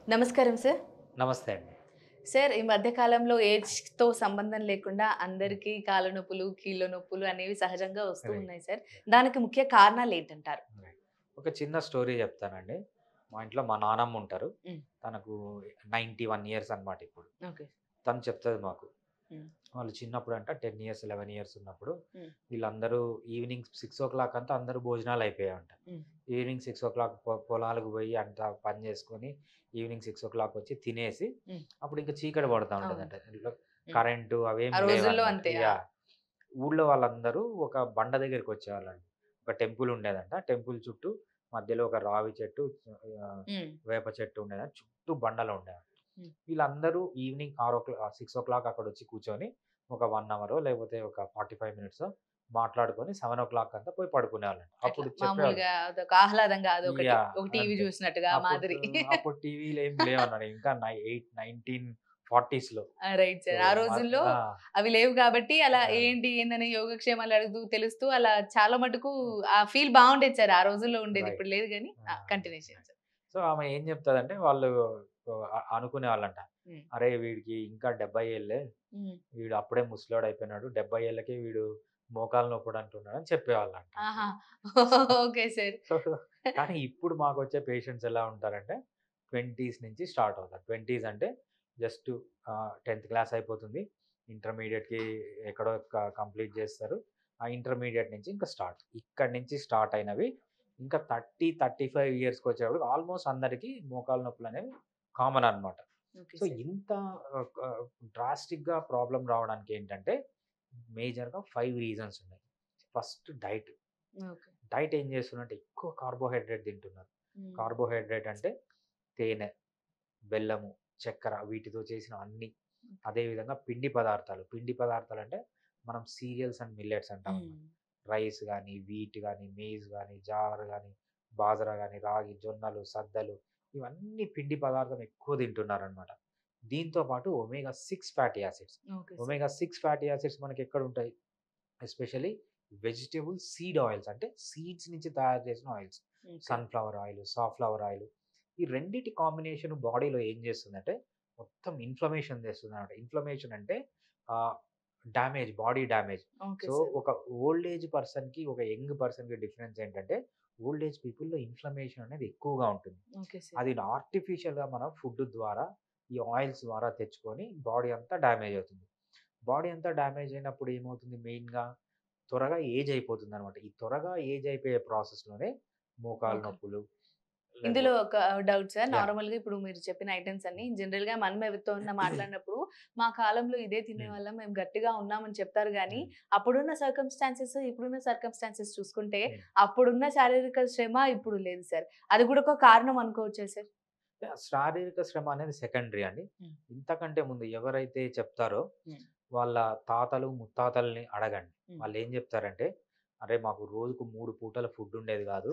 నమస్కారం సార్. నమస్తే అండి. సార్ ఈ మధ్య కాలంలో ఏజ్‌తో సంబంధం లేకుండా అందరికీ కాళ్ళ నొప్పులు, కీళ్ళ నొప్పులు అనేవి సహజంగా వస్తూ రైట్. ఉన్నాయి సార్. రైట్. దానికి ముఖ్య కారణాలేంటంటారు? రైట్. ఒక చిన్న స్టోరీ చెప్తానండి. మా ఇంట్లో మా నానమ్మ ఉంటారు. హ్మ్. తనకు 91 ఇయర్స్ అన్నమాట ఇప్పుడు. ఓకే. తను చెప్తది మాకు. హ్మ్. వాళ్ళు చిన్నప్పుడంట 10 ఇయర్స్, 11 ఇయర్స్ ఉన్నప్పుడు హ్మ్. వీళ్ళందరూ ఈవినింగ్ 6:00 అంతా అందరూ భోజనాలు అయిపోయాయంట. హ్మ్. ఈవినింగ్ 6:00 పొలాలకు పోయి అంతా పని చేసుకొని ఈవినింగ్ 6:00 వచ్చి తినేసి హ్మ్. అప్పుడు ఇంకా చీకటి పడతా అవును. ఉంటదంట. ఇంట్లో హ్మ్. కరెంటు అవేం ఆ రోజుల్లో లేవన్నమాట. అంతే. ఆ! ఊళ్ళో వాళ్ళందరూ ఒక బండ దగ్గరికొచ్చేవాళ్ళంట. ఒక టెంపుల్ ఉండేదంట. టెంపుల్ చుట్టూ మధ్యలో ఒక రావి చెట్టు, హ్మ్. వేప చెట్టు ఉండేదంట. చుట్టూ బండలుండేవంట. హ్మ్. వీళ్ళందరూ ఈవినింగ్ 6:00 అక్కడొచ్చి కూర్చొని ఒక 1 అవరో లేకపోతే ఒక 45 మినిట్సో మాట్లాడుకొని 7:00 అంతా పోయి పడుకునేవాళ్ళంట. అట్లా అప్పుడు చెప్పేవాళ్ళు. మామూలుగా అదొక ఆహ్లాదంగా అదొకటి. ఒక టీవీ అంతే. చూసినట్టుగా ఆ అప్పుడు మాదిరి. అప్పుడు టీవీలేమి లేవన్నాడు. ఇంకా 1940స్‌లో. ఆ! Right so, sir. ఆ రోజుల్లో ఆ! అవి లేవు కాబట్టి అలా ఆ! ఏంటి, ఏందని యోగక్షేమాలు అడుగుతూ తెలుస్తూ అలా చాలా మటుకు ఆ ఫీల్ బావుండేది సార్. ఆ రోజుల్లో ఉండేది. రైట్. ఇప్పుడు లేదు గానీ. ఆ! కంటిన్యూ చేయండి సార్. సో, ఆమె ఏం జెప్తదంటే వాళ్ళు అనుకునేవాళ్ళంట. హ్మ్. అరే! వీడికి ఇంకా 70 ఏళ్ళే. హ్మ్. వీడు అప్పుడే ముసలోడయిపోయినాడు. 70 ఏళ్ళకే వీడు మోకాలు నొప్పుడు అంటున్నాడని చెప్పేవాళ్ళంట ఆహా! అప్పుడు. Okay sir. సో, కానీ ఇప్పుడు మాకొచ్చే పేషెంట్స్ ఎలా ఉంటారంటే 20స్ నుంచి స్టార్ట్ అవుతారు. 20స్ అంటే జస్ట్ 10థ్ క్లాస్ అయిపోతుంది. ఇంటర్మీడియేట్‌కి ఎక్కడో కంప్లీట్ జేస్తారు. ఆ ఇంటర్మీడియేట్ నుంచి ఇంకా స్టార్ట్. ఇక్కడి నుంచి స్టార్ట్ అయినవి ఇంకా 30, 35 ఇయర్స్‌కొచ్చేటప్పటికి ఆల్‌మోస్ట్ అందరికి మోకాలు నొప్పులనేవి కామన్ అన్నమాట. Okay so, sir. ఇంత డ్రాస్టిక్‌గా ప్రాబ్లమ్ రావడానికేంటంటే మేజర్‌గా 5 రీజన్స్ ఉన్నాయి. First diet. ఓకే. డైట్ ఏం చేస్తున్నారంటే ఎక్కువ కార్బోహైడ్రేట్ తింటున్నారు. హ్మ్. కార్బోహైడ్రేట్ అంటే తేనె, బెల్లము, చక్కెర వీటితో చేసిన అన్నీ. ఓకే. అదే విధంగా పిండి పదార్థాలు. పిండి పదార్థాలంటే మనం సీరియల్స్ అండ్ మిల్లెట్స్ హ్మ్. అంటామన్నమాట. రైస్ గానీ, వీట్ గానీ, మేజ్ గానీ, జావర్ గానీ, బాజరా గానీ, రాగి, జొన్నలు, సద్దలు ఇవన్నీ పిండి పదార్థం ఎక్కువ తింటున్నారనమాట. దీంతో పాటు omega 6 fatty acids. Okay sir. Omega 6 fatty acids మనకెక్కడుంటాయి? ఎస్పెషల్లీ వెజిటబుల్ సీడ్ ఆయిల్స్ అంటే సీడ్స్ నుంచి తయారు చేసిన oils. Okay. Sunflower oil, safflower oil. ఈ రెండిటి కాంబినేషన్ బాడీలో ఏం చేస్తుందంటే మొత్తం ఇన్‌ఫ్లమేషన్ తెస్తుందన్నమాట. ఇన్‌ఫ్లమేషన్ అంటే ఆహ్, damage, body damage. Okay so, sir. ఒక ఓల్డ్ ఏజ్ పర్సన్‌కి, ఒక యంగ్ పర్సన్‌కి డిఫరెన్స్ ఏంటంటే ఓల్డ్ ఏజ్ పీపుల్‌లో ఇన్‌ఫ్లమేషన్ అనేది ఎక్కువగా ఉంటుంది. Okay sir. అది ఆర్టిఫిషియల్‌గా మనం ఫుడ్ ద్వారా, ఈ ఆయిల్స్ ద్వారా తెచ్చుకొని బాడీ అంతా డ్యామేజ్ అవుతుంది. బాడీ అంతా డ్యామేజ్ అయినప్పుడు ఏమవుతుంది మెయిన్‌గా త్వరగా ఏజ్ అయిపోతుందనమాట. ఈ త్వరగా ఏజ్ అయిపోయే ప్రాసెస్‌లోనే మోకాలు ఓకే. నొప్పులు ఇందులో లేకపో ఒక డౌట్ సార్. యాహ్! నార్మల్‌గా ఇప్పుడు మీరు చెప్పిన ఐటెమ్స్ అన్నీ హ్మ్. జనరల్‌గా మనం ఎవరితోన్నా మాట్లాడినప్పుడు, మా కాలంలో ఇదే హ్మ్. తినేవాళ్ళం, మేము గట్టిగా ఉన్నామని చెప్తారు గానీ, హ్మ్. అప్పుడున్న సర్కమ్‌స్టాన్సెస్, ఇప్పుడున్న సర్కమ్‌స్టాన్సెస్ చూసుకుంటే, హ్మ్. అప్పుడున్న శారీరక శ్రమ ఇప్పుడు లేదు సార్. అది కూడా ఒక కారణం అనుకోవచ్చా సార్? యాహ్! శారీరక శ్రమ అనేది సెకండరీ అండి. హ్మ్. ఇంతకంటే ముందు ఎవరైతే చెప్తారో హ్మ్. వాళ్ళ తాతలు, ముత్తాతల్ని అడగండి. హ్మ్. వాళ్ళేం జెప్తారంటే, "అరే! మాకు రోజుకు 3 పూటల ఫుడ్ ఉండేది గాదు.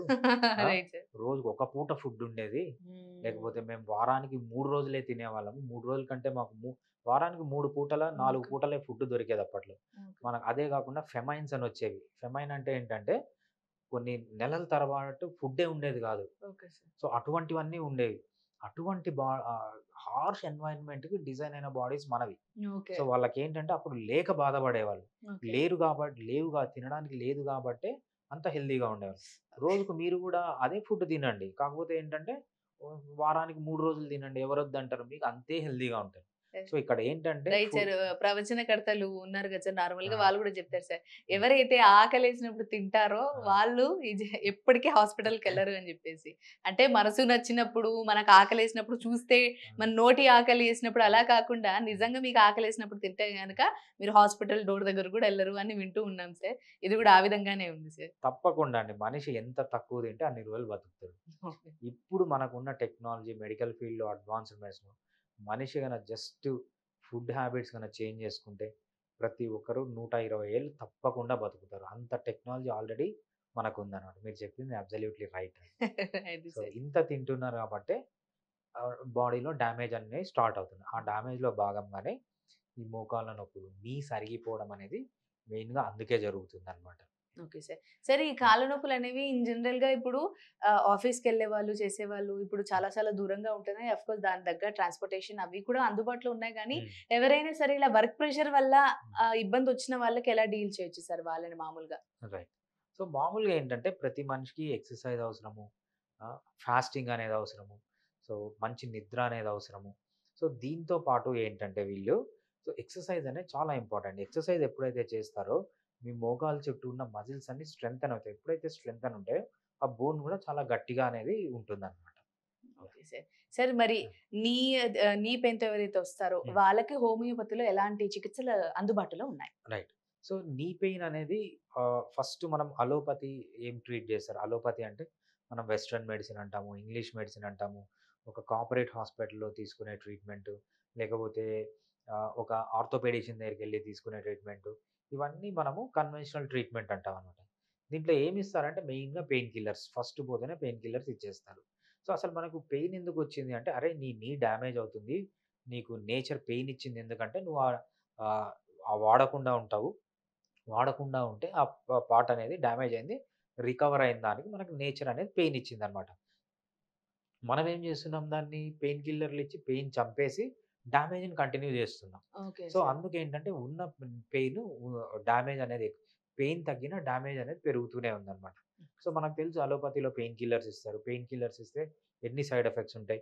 ఆ! Right sir. రోజుకి ఒక పూట ఫుడ్ ఉండేది. హ్మ్. లేకపోతే మేము వారానికి 3 రోజులే తినేవాళ్ళము. 3 రోజుల కంటే మాకు వారానికి 3 పూటల, 4 ఓకే. పూటలే ఫుడ్ దొరికేది అప్పట్లో. ఓకే. మనకు అదే గాకుండా ఫెమైన్స్ అని వచ్చేవి. ఫెమైన్ అంటే ఏంటంటే, కొన్ని నెలల తరబాటు ఫుడ్డే ఉండేది గాదు. Okay sir. సో, అటువంటివన్నీ ఉండేవి. అటువంటి హార్ష్ ఎన్వైర్న్‌మెంట్‌కి డిజైన్ అయిన బాడీస్ మనవి. ఓకే. సో, వాళ్ళకేంటంటే అప్పుడు లేక బాధపడేవాళ్ళు. ఓకే. లేవుగా తినడానికి లేదు గాబట్టే అంత హెల్తీగా ఉండేవాళ్ళు. రోజుకు మీరు గూడా అదే ఫుడ్ తినండి. కాకపోతే ఏంటంటే వారానికి 3 రోజులు తినండి. ఎవరొద్దంటారు? మీకు అంతే హెల్తీగా ఉంటారు. సో, ఇక్కడ ఏంటంటే రైట్ సార్. ప్రవచనకర్తలు ఉన్నారు కదా సార్! నార్మల్‌గా ఆ! వాళ్ళు కూడా చెప్తారు సార్. హ్మ్. ఎవరైతే ఆకలేసినప్పుడు తింటారో ఆ! వాళ్ళు ఎప్పటికీ హాస్పిటల్‌కెళ్లరు అని చెప్పేసి. అంటే మనసు నచ్చినప్పుడు, మనకు ఆకలేసినప్పుడు చూస్తే మన నోటి ఆకలి ఏసినప్పుడు అలా కాకుండా హ్మ్. నిజంగా మీకు ఆకలేసినప్పుడు తింటే గనక మీరు హాస్పిటల్ డోర్ దగ్గర కూడా ఎళ్లరు అని వింటూ ఉన్నాం సార్. ఇది కూడా ఆ విధంగానే ఉంది సార్. తప్పకుండా అండి. మనిషి ఎంత తక్కువ తింటే అన్ని రోజులు బతుకుతాడు. ఓకే. ఇప్పుడు మనకున్న టెక్నాలజీ, మెడికల్ ఫీల్డ్‌లో అడ్వాన్స్‌మెంట్స్‌లో మనిషి జస్ట్ ఫుడ్ హ్యాబిట్స్ చేంజ్ చేసుకుంటే ప్రతి ఒక్కరు 120 ఏళ్ళు తప్పకుండా బతుకుతారు. అంత టెక్నాలజీ ఆల్రెడీ మనకుందనమాట. మీరు చెప్పింది అబ్సల్యూట్‌లీ రైట్ అండి. అది సో, సార్. ఇంత తింటున్నారు కాబట్టే బాడీలో డ్యామేజ్ అనేవి స్టార్ట్ అవుతున్నాయి. ఆ డ్యామేజ్‌లో భాగంగానే ఈ మోకాళ్ళ నొప్పులు, నీస్ అరిగిపోవడం అనేది మెయిన్‌గా అందుకే జరుగుతుందనమాట. Okay sir. సరే ఈ కాళ్ళ నొప్పులు అనేవి ఇన్ జనరల్ గా ఇప్పుడు ఆఫీస్కి వెళ్ళే వాళ్ళు చేసేవాళ్ళు ఇప్పుడు చాలా చాలా దూరంగా ఉంటున్నాయి. అఫ్ కోర్స్ దాని దగ్గర ట్రాన్స్‌పోర్టేషన్ అవి కూడా అందుబాటులో ఉన్నాయి గానీ, హ్మ్. ఎవరైనా సరే ఇలా వర్క్ ప్రెషర్ వల్ల ఇబ్బంది వచ్చిన వాళ్ళకి ఎలా డీల్ చేయొచ్చు సార్ వాళ్ళని మామూలుగా? రైట్. సో, మామూలుగా ఏంటంటే ప్రతి మనిషికి ఎక్సర్సైజ్ అవసరము. ఫాస్టింగ్ అనేది అవసరము. సో, మంచి నిద్ర అనేది అవసరము. సో, దీంతో పాటు ఏంటంటే వీళ్ళు సో, ఎక్సర్సైజ్ అనేది చాలా ఇంపార్టెంట్. ఎక్సర్సైజ్ ఎప్పుడైతే చేస్తారో మీ మోకాలు చుట్టూ ఉన్న మజిల్స్ అన్నీ స్ట్రెంథెన్ అవుతాయి. ఎప్పుడైతే స్ట్రెంథెన్ ఉంటాయో ఆ బోన్ కూడా చాలా గట్టిగా అనేది ఉంటుందన్నమాట. యాహ్! Okay sir. సరే మరి యాహ్! నీ నీ పెయిన్‌తో ఎవరైతే వస్తారో హ్మ్. వాళ్ళకి హోమియోపతిలో ఎలాంటి చికిత్సలు అందుబాటులో ఉన్నాయి? రైట్. సో, నీ పెయిన్ అనేది ఫస్ట్ మనం అలోపతి ఏం ట్రీట్ చేస్తారు? అలోపతి అంటే మనం వెస్టర్న్ మెడిసిన్ అంటాము, ఇంగ్లీష్ మెడిసిన్ అంటాము, ఒక కార్పొరేట్ హాస్పిటల్‌లో తీసుకునే ట్రీట్మెంటు, లేకపోతే ఒక ఆర్థోపెడిషియన్ దగ్గరికెళ్లి తీసుకునే ట్రీట్మెంటు. ఇవన్నీ మనము కన్వెన్షనల్ ట్రీట్మెంట్ అంటామనమాట. దీంట్లో ఏమిస్తారంటే మెయిన్‌గా పెయిన్ కిల్లర్స్. ఫస్ట్ పోతేనే పెయిన్ కిల్లర్స్ ఇచ్చేస్తారు. సో, అసలు మనకు పెయిన్ ఎందుకొచ్చింది అంటే, అరే! నీ నీ డ్యామేజ్ అవుతుంది. నీకు నేచర్ పెయిన్ ఇచ్చింది ఎందుకంటే నువ్వు ఆహ్, వాడకుండా ఉంటావు. వాడకుండా ఉంటే ఆ పార్ట్ అనేది డ్యామేజ్ అయింది. రికవర్ అయిన దానికి మనకు నేచర్ అనేది పెయిన్ ఇచ్చిందనమాట. మనం ఏం చేస్తున్నాం దాన్ని పెయిన్ కిల్లర్‌లు ఇచ్చి పెయిన్ చంపేసి డ్యామేజ్‌ని కంటిన్యూ చేస్తున్నాం. Okay so, sir. అందుకేంటంటే ఉన్న పెయిన్ డ్యామేజ్ అనేది పెయిన్ తగ్గిన డ్యామేజ్ అనేది పెరుగుతూనే ఉందనమాట. సో, మనకు తెలుసు అలోపతిలో పెయిన్ కిల్లర్స్ ఇస్తారు. పెయిన్ కిల్లర్స్ ఇస్తే ఎన్ని సైడ్ ఎఫెక్ట్స్ ఉంటాయి.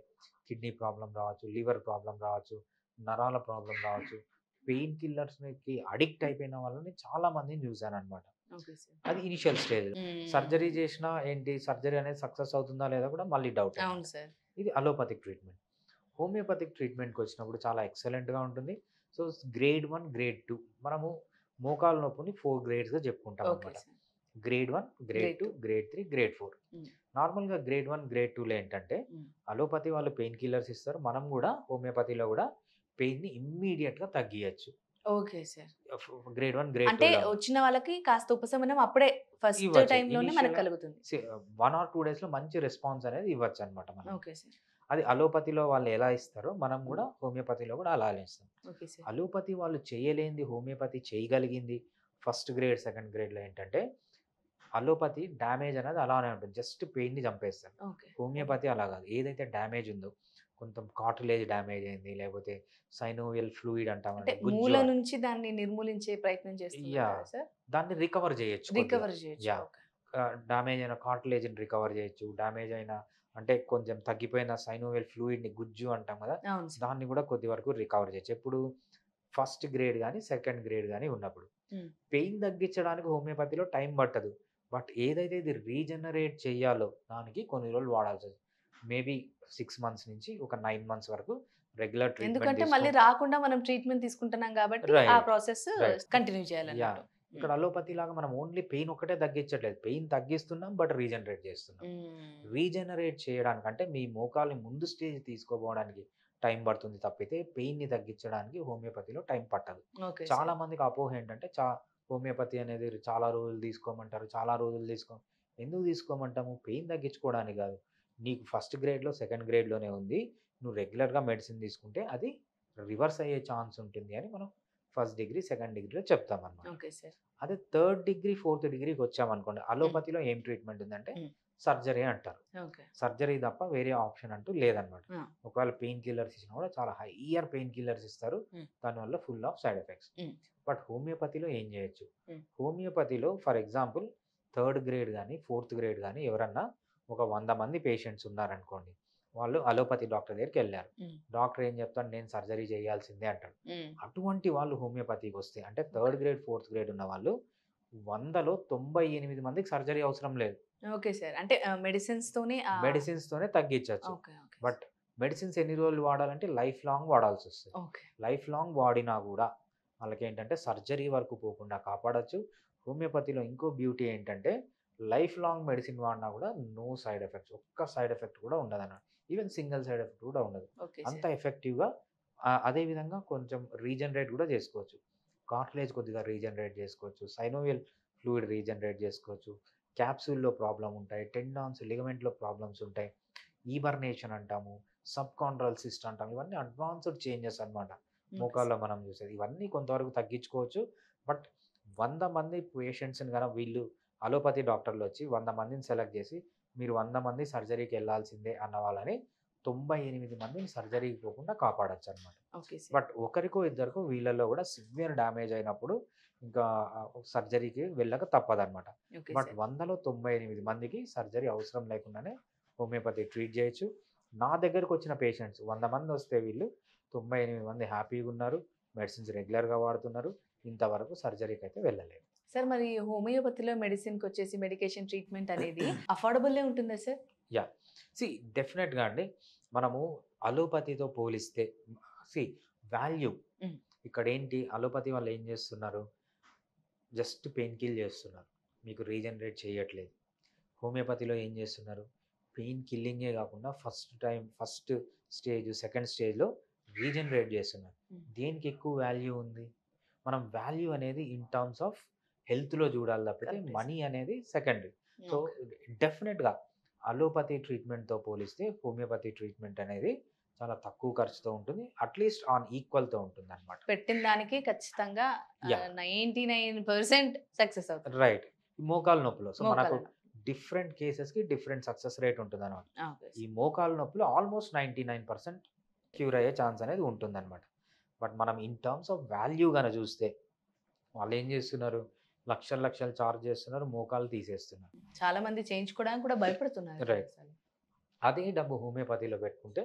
కిడ్నీ ప్రాబ్లమ్ రావచ్చు, లివర్ ప్రాబ్లమ్ రావచ్చు, నరాల ప్రాబ్లమ్ రావచ్చు. పెయిన్ కిల్లర్స్‌కి అడిక్ట్ అయిపోయిన వాళ్ళని చాలా మందిని చూసాననమాట. Okay sir. అది ఇనిషియల్ స్టేజ్. Surgery hmm. చేసినా ఏంటి సర్జరీ అనేది సక్సెస్ అవుతుందా లేదా కూడా మళ్ళీ డౌటే అవును అనమాట. సార్. ఇది అలోపతిక్ ట్రీట్మెంట్. హోమియోపతిక్ ట్రీట్మెంట్‌కొచ్చినప్పుడు చాలా ఎక్సలెంట్‌గా ఉంటుంది. సో, గ్రేడ్ 1, గ్రేడ్ 2 మనము మోకాలు నొప్పిని 4 గ్రేడ్స్‌గా ఓకే చెప్పుకుంటామనమాట. Sir. Grade 1, grade grade 2, 2. Grade 3, grade 4. Hmm. నార్మల్‌గా గ్రేడ్ 1, గ్రేడ్ 2లో ఏంటంటే హ్మ్. అలోపతి వాళ్ళు పెయిన్ కిల్లర్స్ ఇస్తారు. మనం గూడా హోమియోపతిలో గూడా పెయిన్‌ని ఇమ్మీడియేట్‌గా తగ్గియచ్చు. Okay sir. గ్రేడ్ 1, గ్రేడ్ అంటే 2 లాగా. వచ్చిన వాళ్ళకి కాస్త ఉపశమనం అప్పుడే ఫస్ట్ ఇవ్వచ్చు. టైమ్‌లోనే మనకు ఇనీషియల్‌గా కలుగుతుంది. 1 ఆర్ 2 డేస్‌లో మంచి రెస్పాన్స్ అనేది ఇవ్వచ్చనమాట మనం. Okay sir. అది అలోపతిలో వాళ్ళు ఎలా ఇస్తారో మనం గూడా హోమియోపతిలో గూడా అలానే ఇస్తాం. Okay sir. అలోపతి వాళ్ళు చేయలేనిది హోమియోపతి చేయగలిగింది ఫస్ట్ గ్రేడ్, సెకండ్ గ్రేడ్‌లో ఏంటంటే అలోపతి డ్యామేజ్ అనేది అలానే ఉంటుంది. జస్ట్ పెయిన్‌ని చంపేస్తారు. ఓకే. హోమియోపతి అలా గాదు. ఏదైతే డ్యామేజ్ ఉందో కొంచెం కార్టిలేజ్ డ్యామేజ్ అయింది. లేకపోతే సైనోవియల్ ఫ్లూయిడ్ అంటే అంటామండి. గుజ్జు మూల నుంచి దాన్ని నిర్మూలించే ప్రయత్నం చేస్తుందంటారా యాహ్! సార్? దాన్ని రికవర్ జేయొచ్చు కొద్దిగా. రికవర్ చేయొచ్చు. యాహ్! ఓకే. డ్యామేజ్ అయిన కార్టిలేజ్‌ని రికవర్ జేయొచ్చు. డ్యామేజ్ అయిన అంటే కొంచెం తగ్గిపోయిన సైనోవియల్ ఫ్లూయిడ్‌ని గుజ్జు అంటాం గదా! అవును సార్. దాన్ని గూడా కొద్ది వరకు రికవర్ జేయొచ్చు. ఎప్పుడు ఫస్ట్ గ్రేడ్ గాని, సెకండ్ గ్రేడ్ గాని ఉన్నప్పుడు. హ్మ్. పెయిన్ తగ్గించడానికి హోమియోపతిలో టైం పట్టదు. బట్ ఏదైతే ఇది రీజనరేట్ చేయాలో దానికి కొన్ని రోజులు వాడాల్సొస్తది. మేబీ 6 మంత్స్ నుంచి ఒక 9 మంత్స్ వరకు రెగ్యులర్ ట్రీట్మెంట్ ఎందుకంటే మళ్ళీ తీసుకొని రాకుండా మనం ట్రీట్మెంట్ తీసుకుంటున్నాం కాబట్టి ఆ right. Process right. Continue yeah! చేయాలన్నట్టు. హ్మ్. ఇక్కడ అలోపతిలాగా మనం ఓన్లీ పెయిన్ ఒక్కటే తగ్గించట్లేదు. పెయిన్ తగ్గిస్తున్నాం బట్ రీజనరేట్ చేస్తున్నాం. హ్మ్. రీజనరేట్ చేయడానికి అంటే మీ మోకాల్ని ముందు స్టేజ్ తీసుకోపోవడానికి టైం పడుతుంది తప్పితే పెయిన్‌ని తగ్గించడానికి హోమియోపతిలో టైం పట్టదు. ఓకే చాలా సార్. మందికి అపోహ ఏంటంటే హోమియోపతి అనేది చాలా రోజులు తీసుకోమంటారు. చాలా రోజులు ఎందుకు తీసుకోమంటాము? పెయిన్ తగ్గించుకోవడానికి కాదు. నీకు ఫస్ట్ గ్రేడ్‌లో, సెకండ్ గ్రేడ్‌లోనే ఉంది. నువ్వు రెగ్యులర్‌గా మెడిసిన్ తీసుకుంటే అది రివర్స్ అయ్యే ఛాన్స్ ఉంటుంది అని మనం ఫస్ట్ డిగ్రీ, సెకండ్ డిగ్రీలో చెప్తామనమాట. Okay sir. అదే థర్డ్ డిగ్రీ, ఫోర్త్ డిగ్రీకొచ్చామనుకోండి, హ్మ్. అలోపతిలో ఏం ట్రీట్మెంట్ ఉందంటే హ్మ్. సర్జరీ అంటారు. ఓకే. సర్జరీ తప్ప వేరే ఆప్షన్ అంటూ లేదనమాట. ఆ! ఒకవేళ పెయిన్ కిల్లర్స్ ఇచ్చినా కూడా చాలా హైయ్యర్ పెయిన్ కిల్లర్స్ ఇస్తారు. హ్మ్. దానివల్ల ఫుల్ ఆఫ్ సైడ్ ఎఫెక్ట్స్. హ్మ్. బట్ హోమియోపతిలో ఏం చేయొచ్చు? హ్మ్. హోమియోపతిలో ఫర్ ఎగ్జాంపుల్ థర్డ్ గ్రేడ్ గాని, ఫోర్త్ గ్రేడ్ గాని ఎవరన్నా ఒక 100 మంది పేషెంట్స్ ఉన్నారనుకోండి. వాళ్ళు అలోపతి డాక్టర్ దగ్గరికెళ్లారు. హ్మ్. డాక్టర్ ఏం చెప్తాడు? నేను సర్జరీ చేయాల్సిందే అంటాడు. హ్మ్. అటువంటి వాళ్ళు హోమియోపతికొస్తే అంటే okay. Third grade, fourth grade ఉన్న వాళ్ళు 100లో 98 మందికి సర్జరీ అవసరం లేదు. Okay sir. అంటే మెడిసిన్స్‌తోనే మెడిసిన్స్‌తోనే తగ్గించొచ్చు. ఓకే. ఓకే. బట్ మెడిసిన్స్ ఎన్ని రోజులు వాడాలంటే లైఫ్ లాంగ్ వాడాల్సొస్తది. ఓకే. లైఫ్ లాంగ్ వాడినా గూడా వాళ్ళకేంటంటే సర్జరీ వరకు పోకుండా కాపాడొచ్చు. హోమియోపతిలో ఇంకో బ్యూటీ ఏంటంటే లైఫ్ లాంగ్ మెడిసిన్ వాడినా గూడా నో సైడ్ ఎఫెక్ట్స్. ఒక్క సైడ్ ఎఫెక్ట్ కూడా ఉండదన్నమాట. ఈవెన్ సింగిల్ సైడ్ ఎఫెక్ట్ కూడా ఉండదు. ఓకే అంత సార్. ఎఫెక్టివ్‌గా అదే విధంగా కొంచెం రీజనరేట్ గూడా జేసుకోవచ్చు. కార్టిలేజ్ కొద్దిగా రీజనరేట్ జేసుకోవచ్చు. సైనోవియల్ ఫ్లూయిడ్ రీజనరేట్ జేసుకోవచ్చు. క్యాప్సూల్‌లో ప్రాబ్లమ్ ఉంటాయి. టెండాన్స్, లిగమెంట్‌లో ప్రాబ్లమ్స్ ఉంటాయి. ఈబర్నేషన్ అంటాము. సబ్‌కాండ్రల్ సిస్ట్ అంటాం. ఇవన్నీ అడ్వాన్స్‌డ్ చేంజెస్ అన్నమాట. Okay sir. మోకాల్లో మనం చూసేది. ఇవన్నీ కొంతవరకు తగ్గించుకోవచ్చు. బట్ 100 మంది పేషెంట్స్‌ని వీళ్ళు అలోపతి డాక్టర్లు వచ్చి 100 మందిని సెలెక్ట్ చేసి మీరు 100 మంది సర్జరీకి వెళ్ళాల్సిందే అన్న వాళ్ళని 98 మందిని సర్జరీకి పోకుండా కాపాడొచ్చు అనమాట. Okay sir. బట్ ఒకరికో ఇద్దరికో వీళ్ళల్లో కూడా సివియర్ డ్యామేజ్ అయినప్పుడు ఇంకా సర్జరీకి వెళ్ళక తప్పదనమాట. Okay but sir. 100లో 98 మందికి సర్జరీ అవసరం లేకుండానే హోమియోపతి ట్రీట్ చేయొచ్చు. నా దగ్గరకు వచ్చిన పేషెంట్స్ 100 మంది వస్తే వీళ్ళు 98 మంది హ్యాపీగా ఉన్నారు. మెడిసిన్స్ రెగ్యులర్‌గా వాడుతున్నారు. ఇంతవరకు సర్జరీకి అయితే వెళ్ళలేదు. సార్ మరి హోమియోపతిలో మెడిసిన్‌కి వచ్చేసి మెడికేషన్ ట్రీట్మెంట్ అనేది అఫోర్డబుల్లే ఉంటుందా సార్? యాహ్! డెఫినెట్‌గా అండి. మనము అలోపతితో పోలిస్తే వాల్యూ హ్మ్. ఇక్కడేంటి అలోపతి వాళ్ళు ఏం చేస్తున్నారు? జస్ట్ పెయిన్ కిల్ చేస్తున్నారు. మీకు రీజనరేట్ చేయట్లేదు. హోమియోపతిలో ఏం చేస్తున్నారు? పెయిన్ కిల్లింగే కాకుండా ఫస్ట్ స్టేజ్, సెకండ్ స్టేజ్‌లో రీజనరేట్ చేస్తున్నారు. హ్మ్. దేనికి ఎక్కువ వాల్యూ ఉంది? మనం వాల్యూ అనేది ఇన్ టర్మ్స్ ఆఫ్ హెల్త్‌లో చూడాలి తప్పితే కరెక్టే మనీ అనేది సెకండరీ. So, okay. డెఫినిట్‌గా అలోపతి ట్రీట్మెంట్‌తో పోలిస్తే హోమియోపతి ట్రీట్మెంట్ అనేది చాలా తక్కువ ఖర్చుతో ఉంటుంది. అట్‌లీస్ట్ ఆన్ ఈక్వల్‌తో ఉంటుందన్నమాట. పెట్టిన దానికి ఖచ్చితంగా యాహ్! 99% సక్సెస్ అవుతుంది. రైట్. మోకాలు నొప్పులు. సో, మనకు మోకాళ్ళ నొప్పి. డిఫరెంట్ కేసెస్‌కి డిఫరెంట్ సక్సెస్ రేట్ ఉంటుందన్నమాట. ఓకే ఈ సార్. మోకాలు నొప్పులు ఆల్మోస్ట్ 99% క్యూర్ అయ్యే ఛాన్స్ అనేది ఉంటుందన్నమాట. బట్ మనం ఇన్ టర్మ్స్ ఆఫ్ వాల్యూ గాన చూస్తే వాళ్ళేం చేస్తున్నారు? లక్షలు లక్షలు చార్జ్ చేస్తున్నారు. మోకాలు తీసేస్తున్నారు. చాలా మంది చేయించుకోవడానికి కూడా భయపడుతున్నారు కదా రైట్. అసలు. అదే డబ్బు హోమియోపతిలో పెట్టుకుంటే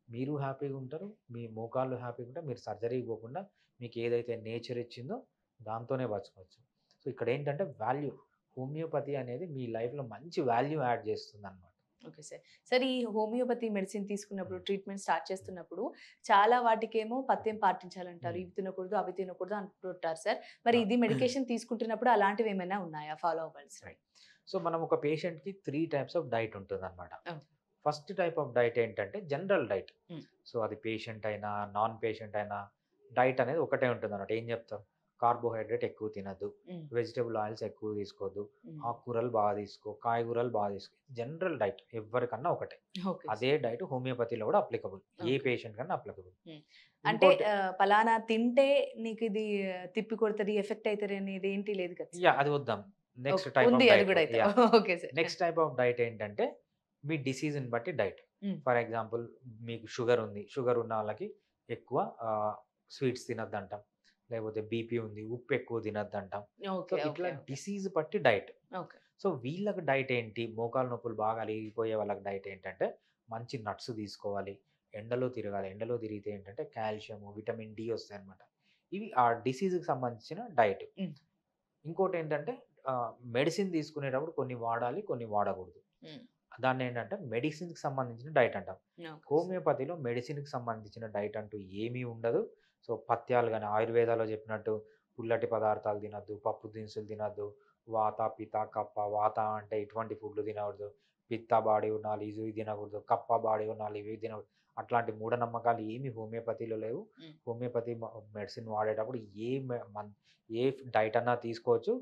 మీరు హ్యాపీగా ఉంటారు. మీ మోకాళ్ళు హ్యాపీగా ఉంటాయి. మీరు సర్జరీకి పోకుండా మీకు ఏదైతే నేచర్ ఇచ్చిందో దాంతోనే బతకవచ్చు. సో, ఇక్కడేంటంటే వాల్యూ. హోమియోపతి అనేది మీ లైఫ్‌లో మంచి వాల్యూ యాడ్ చేస్తుందన్నమాట. Okay sir. సార్ ఈ హోమియోపతి మెడిసిన్ తీసుకున్నప్పుడు హ్మ్. ట్రీట్మెంట్ స్టార్ట్ చేస్తున్నప్పుడు చాలా వాటికేమో పథ్యం పాటించాలంటారు. హ్మ్. ఇవి తినకూడదు, అవి తినకూడదు అంటుంటారు సార్. మరి ఆ! ఇది మెడికేషన్ తీసుకుంటున్నప్పుడు అలాంటివి ఏమైనా ఉన్నాయా ఫాలో అవ్వాల్సినవి? రైట్. సో, మనం ఒక పేషెంట్‌కి 3 టైప్స్ ఆఫ్ డైట్ ఉంటుందన్నమాట. Okay. First type of diet ఏంటంటే జనరల్ డైట్. హ్మ్. సో, అది పేషెంట్ అయినా, నాన్ పేషెంట్ అయినా డైట్ అనేది ఒకటే ఉంటుందన్నమాట. ఏం చెప్తాం? కార్బోహైడ్రేట్ ఎక్కువ తినొద్దు. హ్మ్. వెజిటబుల్ ఆయిల్స్ ఎక్కువ తీసుకోవద్దు. హ్మ్. ఆకుకూరలు బాగా తీసుకో. కాయగూరలు బాగా తీసుకో. జనరల్ డైట్ ఎవ్వరికన్నా ఒకటే. ఓకే అదే సార్. డైట్ హోమియోపతిలో కూడా అప్లికబుల్. ఏ ఓకే. పేషెంట్ కన్నా అప్లికబుల్. హ్మ్. అంటే ఇంకోటి పలానా తింటే నీకిది తిప్పి కొడతది, ఎఫెక్ట్ అయితది అనేది ఏంటి లేదు కదా సార్? అది వద్దాం. Next okay. టైప్ ఉంది ఆఫ్ అది డైట్. గూడా అయితే. Okay sir. Next type of diet ఏంటంటే మీ డిసీజ్‌ని బట్టి డైట్. హ్మ్. ఫర్ ఎగ్జాంపుల్ మీకు షుగర్ ఉంది. షుగర్ ఉన్న వాళ్ళకి ఎక్కువ స్వీట్స్ తినొద్దంటాం. లేకపోతే బీపీ ఉంది. ఉప్పు ఎక్కువ తినొద్దంటాం. So, okay. ఇట్లా ఓకే. ఓకే. డిసీజ్ బట్టి డైట్. ఓకే. సో, వీళ్ళకి డైట్ ఏంటి? మోకాలు నొప్పులు బాగా అలిగిపోయే వాళ్ళకి డైట్ ఏంటంటే మంచి నట్స్ తీసుకోవాలి. ఎండలో తిరగాలి. ఎండలో తిరిగితే ఏంటంటే కాల్షియం, విటమిన్ డి వస్తాయన్నమాట. ఇవి ఆ డిసీజ్‌కి సంబంధించిన డైట్. హ్మ్. ఇంకోటేంటంటే మెడిసిన్ తీసుకునేటప్పుడు కొన్ని వాడాలి, కొన్ని వాడకూడదు. హ్మ్. దాన్నేంటంటే మెడిసిన్‌కి సంబంధించిన డైట్ అంటాం. Okay sir. హోమియోపతిలో మెడిసిన్‌కి సంబంధించిన డైట్ అంటూ ఏమీ ఉండదు. సో, పథ్యాలు గాని ఆయుర్వేదాలో చెప్పినట్టు పుల్లటి పదార్థాలు తినొద్దు, పప్పు దినుసులు తినొద్దు, వాత, పిత, కప్ప. వాత అంటే ఇటువంటి ఫుడ్‌లు తినకూడదు. పిత్త బాడీ ఉన్నవాళ్ళు ఇవి తినకూడదు. కప్ప బాడీ ఉన్నవాళ్ళు ఇవి తినకూడదు. అట్లాంటి మూఢనమ్మకాలు ఏమి హోమియోపతిలో లేవు. హ్మ్. హోమియోపతి మెడిసిన్ వాడేటప్పుడు ఏ డైట్ అన్నా తీసుకోవచ్చు.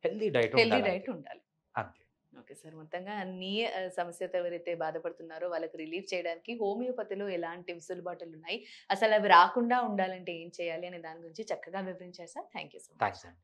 హెల్తీ డైట్ హెల్తీ ఉండాలంతే. డైట్ ఉండాలి. అంతే. Okay sir. మొత్తంగా అన్ని సమస్యతో ఎవరైతే బాధపడుతున్నారో వాళ్ళకి రిలీఫ్ చేయడానికి హోమియోపతిలో ఎలాంటి వెసులుబాటులున్నాయి? అసలు అవి రాకుండా ఉండాలంటే ఏం చేయాలి అనే దాని గురించి చక్కగా వివరించారు sir. Thank you so much. Thanks అండి.